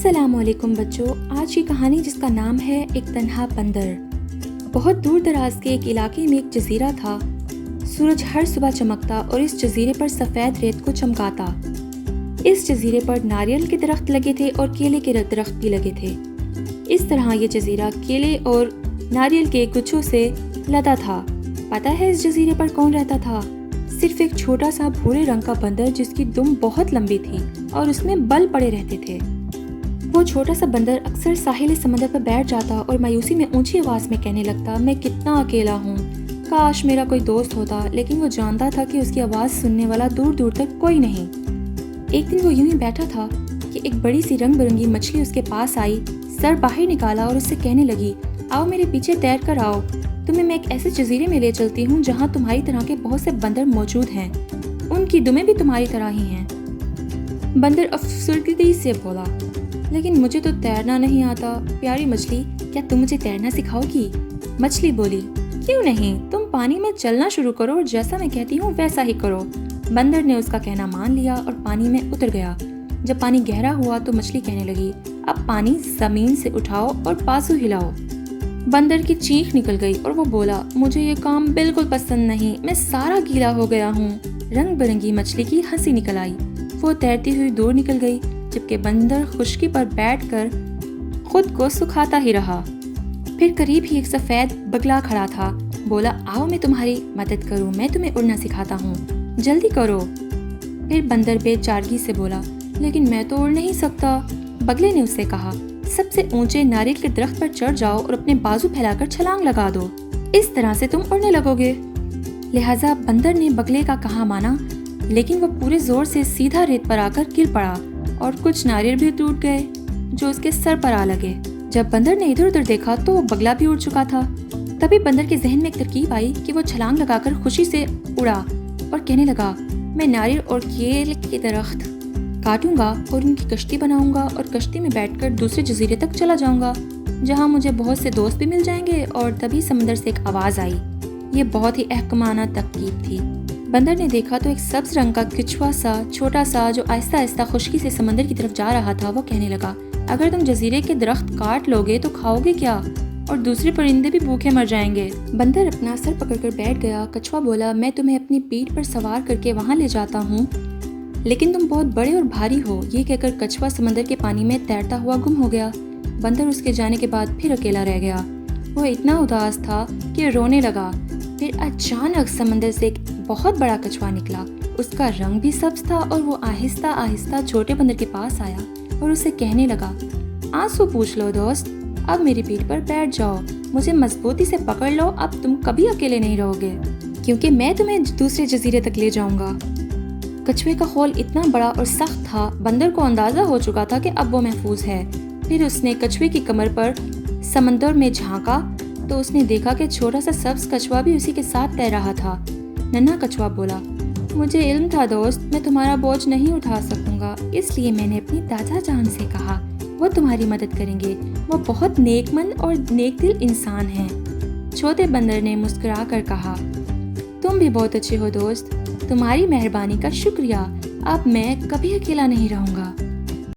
السلام علیکم بچوں، آج کی کہانی جس کا نام ہے ایک تنہا بندر۔ بہت دور دراز کے ایک علاقے میں ایک جزیرہ تھا۔ سورج ہر صبح چمکتا اور اس جزیرے پر سفید ریت کو چمکاتا۔ اس جزیرے پر ناریل کے درخت لگے تھے اور کیلے کے درخت بھی لگے تھے۔ اس طرح یہ جزیرہ کیلے اور ناریل کے گچھوں سے لدا تھا۔ پتہ ہے اس جزیرے پر کون رہتا تھا؟ صرف ایک چھوٹا سا بھورے رنگ کا بندر جس کی دم بہت لمبی تھی اور اس میں بل پڑے رہتے تھے۔ وہ چھوٹا سا بندر اکثر ساحل سمندر پر بیٹھ جاتا اور مایوسی میں اونچی آواز میں کہنے لگتا، میں کتنا اکیلا ہوں، کاش میرا کوئی دوست ہوتا، لیکن وہ جانتا تھا کہ اس کی آواز سننے والا دور دور تک کوئی نہیں۔ ایک دن وہ یوں ہی بیٹھا تھا کہ ایک بڑی سی رنگ برنگی مچھلی اس کے پاس آئی، سر باہر نکالا اور اس سے کہنے لگی، آؤ میرے پیچھے تیر کر آؤ، تمہیں میں ایک ایسے جزیرے میں لے چلتی ہوں جہاں تمہاری طرح کے بہت سے بندر موجود ہیں، ان کی دمیں بھی تمہاری طرح ہی ہیں۔ بندر افسردگی سے بولا، لیکن مجھے تو تیرنا نہیں آتا، پیاری مچھلی کیا تم مجھے تیرنا سکھاؤ گی؟ مچھلی بولی، کیوں نہیں، تم پانی میں چلنا شروع کرو اور جیسا میں کہتی ہوں ویسا ہی کرو۔ بندر نے اس کا کہنا مان لیا اور پانی میں اتر گیا۔ جب پانی گہرا ہوا تو مچھلی کہنے لگی، اب پانی زمین سے اٹھاؤ اور بازو ہلاؤ۔ بندر کی چیخ نکل گئی اور وہ بولا، مجھے یہ کام بالکل پسند نہیں، میں سارا گیلا ہو گیا ہوں۔ رنگ برنگی مچھلی کی ہنسی نکل آئی، وہ تیرتی ہوئی دور نکل گئی، جبکہ بندر خشکی پر بیٹھ کر خود کو سکھاتا ہی رہا۔ پھر قریب ہی ایک سفید بگلا کھڑا تھا، بولا، آؤ میں تمہاری مدد کروں، میں تمہیں اڑنا سکھاتا ہوں، جلدی کرو۔ پھر بندر بے چارگی سے بولا، لیکن میں تو اڑ نہیں سکتا۔ بگلے نے اس سے کہا، سب سے اونچے ناریل کے درخت پر چڑھ جاؤ اور اپنے بازو پھیلا کر چھلانگ لگا دو، اس طرح سے تم اڑنے لگو گے۔ لہٰذا بندر نے بگلے کا کہا مانا، لیکن وہ پورے زور سے سیدھا ریت پر آ کر گر پڑا اور کچھ ناریل بھی ٹوٹ گئے جو اس کے سر پر آ لگے۔ جب بندر نے ادھر ادھر دیکھا تو وہ بگلا بھی اڑ چکا تھا۔ تبھی بندر کے ذہن میں ایک ترکیب آئی کہ وہ چھلانگ لگا کر خوشی سے اڑا اور کہنے لگا، میں ناریل اور کیلے کے درخت کاٹوں گا اور ان کی کشتی بناؤں گا اور کشتی میں بیٹھ کر دوسرے جزیرے تک چلا جاؤں گا جہاں مجھے بہت سے دوست بھی مل جائیں گے۔ اور تبھی سمندر سے ایک آواز آئی۔ یہ بہت ہی احکمانہ ترکیب تھی۔ بندر نے دیکھا تو ایک سبز رنگ کا کچھوا سا چھوٹا سا جو آہستہ آہستہ خشکی سے سمندر کی طرف جا رہا تھا، وہ کہنے لگا، اگر تم جزیرے کے درخت کاٹ لو گے تو کھاؤ گے کیا، اور دوسرے پرندے بھی بھوکے مر جائیں گے۔ بندر اپنا سر پکڑ کر بیٹھ گیا۔ کچھوا بولا، میں تمہیں اپنی پیٹھ پر سوار کر کے وہاں لے جاتا ہوں، لیکن تم بہت بڑے اور بھاری ہو۔ یہ کہہ کر کچھوا سمندر کے پانی میں تیرتا ہوا گم ہو گیا۔ بندر اس کے جانے کے بعد پھر اکیلا رہ گیا۔ وہ اتنا اداس تھا کہ رونے لگا۔ پھر اچانک سمندر سے ایک بہت بڑا کچھوا نکلا، اس کا رنگ بھی سبز تھا اور وہ آہستہ آہستہ چھوٹے بندر کے پاس آیا اور اسے کہنے لگا، آنسو پوچھ لو دوست، اب میری پیٹھ پر بیٹھ جاؤ، مجھے مضبوطی سے پکڑ لو، اب تم کبھی اکیلے نہیں رہو گے کیونکہ میں تمہیں دوسرے جزیرے تک لے جاؤں گا۔ کچھوے کا خول اتنا بڑا اور سخت تھا، بندر کو اندازہ ہو چکا تھا کہ اب وہ محفوظ ہے۔ پھر اس نے کچھوے کی کمر پر سمندر میں جھانکا تو اس نے دیکھا کہ چھوٹا سا سبز کچھوا بھی اسی کے ساتھ تیر رہا تھا۔ ننھا کچھوا بولا، مجھے علم تھا دوست، میں تمہارا بوجھ نہیں اٹھا سکوں گا، اس لیے میں نے اپنی دادا جان سے کہا، وہ تمہاری مدد کریں گے، وہ بہت نیک مند اور نیک دل انسان ہیں۔ چھوٹے بندر نے مسکرا کر کہا، تم بھی بہت اچھے ہو دوست، تمہاری مہربانی کا شکریہ، اب میں کبھی اکیلا نہیں رہوں گا۔